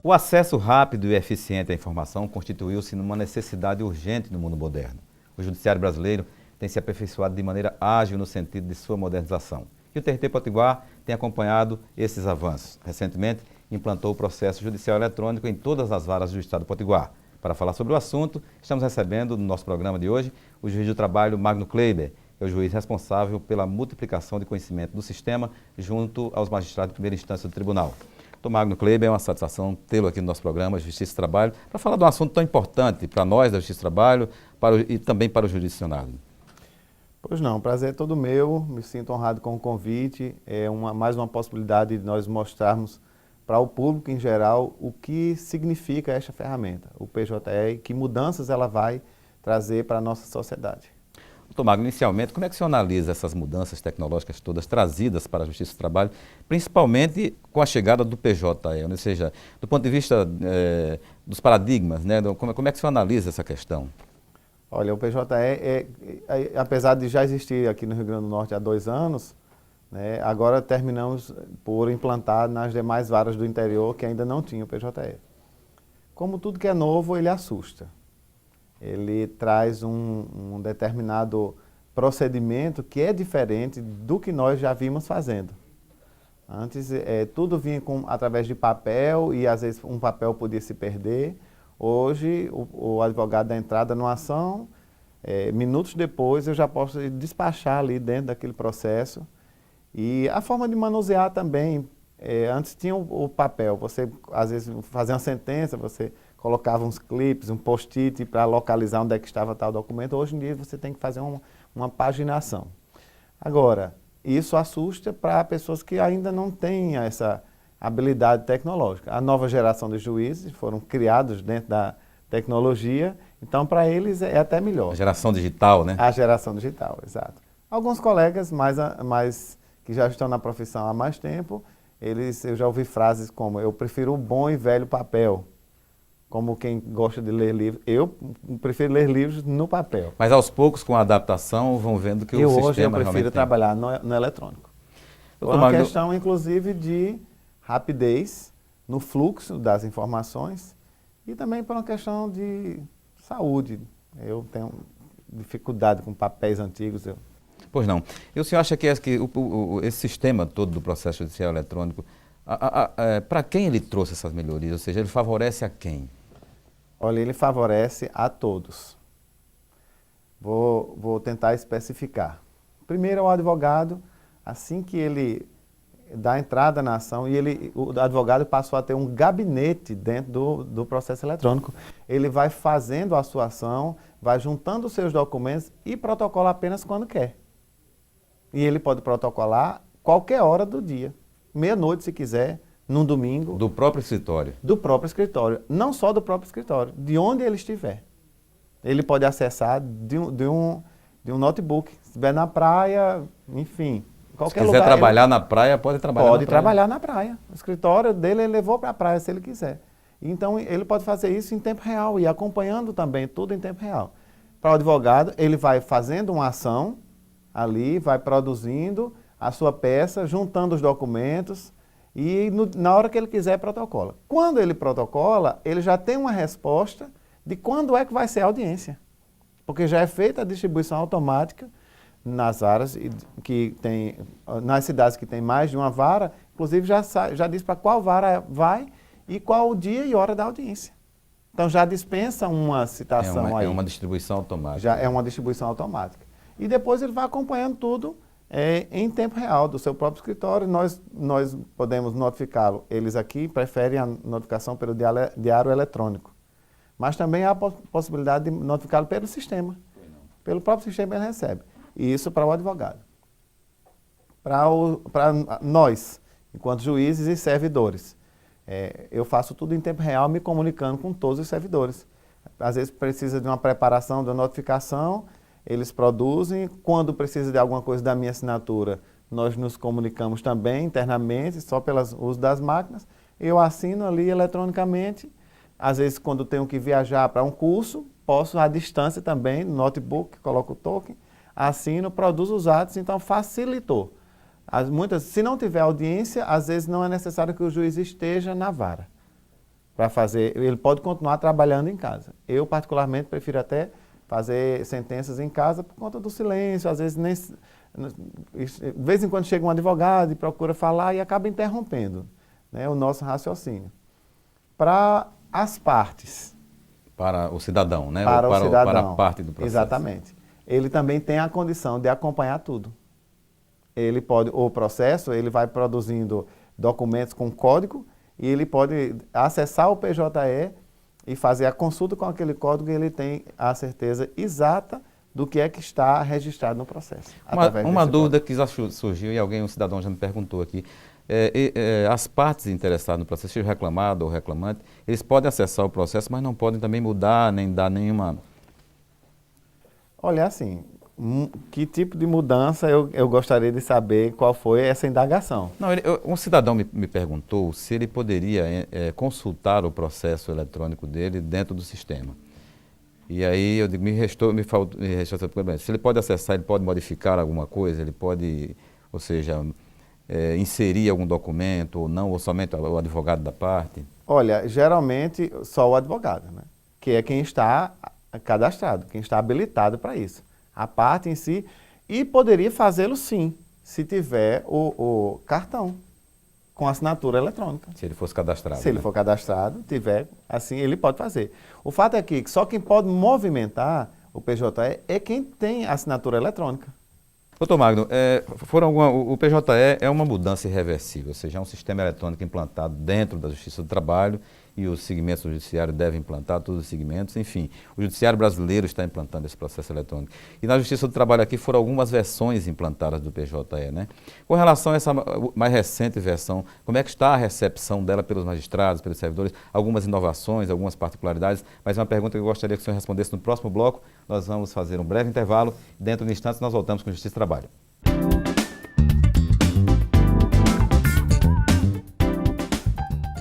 O acesso rápido e eficiente à informação constituiu-se numa necessidade urgente no mundo moderno. O judiciário brasileiro tem se aperfeiçoado de maneira ágil no sentido de sua modernização. E o TRT Potiguar tem acompanhado esses avanços. Recentemente, implantou o processo judicial eletrônico em todas as varas do Estado do Potiguar. Para falar sobre o assunto, estamos recebendo no nosso programa de hoje o juiz do trabalho Magno Kleiber, que é o juiz responsável pela multiplicação de conhecimento do sistema junto aos magistrados de primeira instância do tribunal. Doutor Magno Kleiber, é uma satisfação tê-lo aqui no nosso programa Justiça e Trabalho, para falar de um assunto tão importante para nós da Justiça e Trabalho e também para o jurisdicionado. Pois não, prazer é todo meu, me sinto honrado com o convite, mais uma possibilidade de nós mostrarmos para o público em geral o que significa esta ferramenta, o PJE, e que mudanças ela vai trazer para a nossa sociedade. Doutor Magno, inicialmente, como é que o senhor analisa essas mudanças tecnológicas todas trazidas para a Justiça e Trabalho, principalmente com a chegada do PJE, ou seja, do ponto de vista dos paradigmas, né? Como é que o senhor analisa essa questão? Olha, o PJE, apesar de já existir aqui no Rio Grande do Norte há 2 anos, né, agora terminamos por implantar nas demais varas do interior que ainda não tinham o PJE. Como tudo que é novo, ele assusta. Ele traz um determinado procedimento que é diferente do que nós já vimos fazendo. Antes, tudo vinha através de papel e às vezes um papel podia se perder. Hoje, o advogado dá entrada numa ação, minutos depois eu já posso despachar ali dentro daquele processo. E a forma de manusear também, antes tinha o papel, você às vezes fazia uma sentença, você colocava uns clipes, um post-it para localizar onde é que estava tal documento. Hoje em dia você tem que fazer uma paginação. Agora, isso assusta para pessoas que ainda não têm essa habilidade tecnológica. A nova geração de juízes foram criados dentro da tecnologia, então para eles é até melhor. A geração digital, né? A geração digital, exato. Alguns colegas que já estão na profissão há mais tempo, eu já ouvi frases como: eu prefiro o bom e velho papel. Como quem gosta de ler livros, eu prefiro ler livros no papel. Mas aos poucos, com a adaptação, vão vendo que o sistema hoje eu prefiro realmente trabalhar no eletrônico. É uma questão, inclusive, de rapidez no fluxo das informações e também por uma questão de saúde. Eu tenho dificuldade com papéis antigos. Pois não. E o senhor acha que esse sistema todo do processo judicial eletrônico, para quem ele trouxe essas melhorias? Ou seja, ele favorece a quem? Olha, ele favorece a todos. Vou tentar especificar. Primeiro é o advogado, assim que ele dá entrada na ação, o advogado passou a ter um gabinete dentro do processo eletrônico. Ele vai fazendo a sua ação, vai juntando os seus documentos e protocola apenas quando quer. E ele pode protocolar qualquer hora do dia, meia-noite se quiser, num domingo. Do próprio escritório? Do próprio escritório. Não só do próprio escritório, de onde ele estiver. Ele pode acessar de um notebook. Se estiver na praia, enfim, qualquer lugar. Se quiser trabalhar na praia, pode trabalhar na praia? Pode trabalhar na praia. O escritório dele ele levou para a praia se ele quiser. Então ele pode fazer isso em tempo real e acompanhando também tudo em tempo real. Para o advogado, ele vai fazendo uma ação ali, vai produzindo a sua peça, juntando os documentos e na hora que ele quiser protocola. Quando ele protocola, ele já tem uma resposta de quando é que vai ser a audiência. Porque já é feita a distribuição automática nas varas nas cidades que tem mais de uma vara, inclusive já diz para qual vara vai e qual o dia e hora da audiência. Então já dispensa uma citação aí. É uma distribuição automática. Já é uma distribuição automática. E depois ele vai acompanhando tudo em tempo real do seu próprio escritório. Nós podemos notificá-lo. Eles aqui preferem a notificação pelo diário eletrônico. Mas também há a possibilidade de notificá-lo pelo sistema. Pelo próprio sistema ele recebe. E isso para o advogado. Para nós, enquanto juízes e servidores, eu faço tudo em tempo real, me comunicando com todos os servidores. Às vezes precisa de uma preparação da notificação, eles produzem. Quando precisa de alguma coisa da minha assinatura, nós nos comunicamos também internamente, só pelo uso das máquinas. Eu assino ali eletronicamente. Às vezes, quando tenho que viajar para um curso, posso à distância também, no notebook, coloco o token, assino, produzo os atos, então facilitou. Se não tiver audiência, às vezes não é necessário que o juiz esteja na vara. para fazer, ele pode continuar trabalhando em casa. Eu, particularmente, prefiro até fazer sentenças em casa por conta do silêncio, às vezes nem... De vez em quando chega um advogado e procura falar e acaba interrompendo, né, o nosso raciocínio. Para as partes. Para o cidadão, né? Para o cidadão. Para a parte do processo. Exatamente. Ele também tem a condição de acompanhar tudo. Ele pode, o processo, ele vai produzindo documentos com código e ele pode acessar o PJE e fazer a consulta com aquele código e ele tem a certeza exata do que é que está registrado no processo. Uma dúvida que já surgiu e um cidadão já me perguntou aqui. As partes interessadas no processo, seja o reclamado ou o reclamante, eles podem acessar o processo, mas não podem também mudar, nem dar nenhuma... Olha, assim, que tipo de mudança eu gostaria de saber qual foi essa indagação. Não, um cidadão me perguntou se ele poderia consultar o processo eletrônico dele dentro do sistema. E aí eu digo, me restou essa pergunta. Se ele pode acessar, ele pode modificar alguma coisa, ele pode, ou seja, inserir algum documento ou não, ou somente o advogado da parte? Olha, geralmente só o advogado, né? Que é quem está cadastrado, quem está habilitado para isso. A parte em si, e poderia fazê-lo sim, se tiver o cartão com assinatura eletrônica. Se ele fosse cadastrado. Se ele for cadastrado, tiver, assim, ele pode fazer. O fato é que só quem pode movimentar o PJE é quem tem assinatura eletrônica. Doutor Magno, o PJE é uma mudança irreversível, ou seja, é um sistema eletrônico implantado dentro da Justiça do Trabalho e os segmentos do Judiciário devem implantar todos os segmentos, enfim, o Judiciário brasileiro está implantando esse processo eletrônico. E na Justiça do Trabalho aqui foram algumas versões implantadas do PJE, né? Com relação a essa mais recente versão, como é que está a recepção dela pelos magistrados, pelos servidores? Algumas inovações, algumas particularidades, mas uma pergunta que eu gostaria que o senhor respondesse no próximo bloco. Nós vamos fazer um breve intervalo, dentro de instantes nós voltamos com Justiça e Trabalho.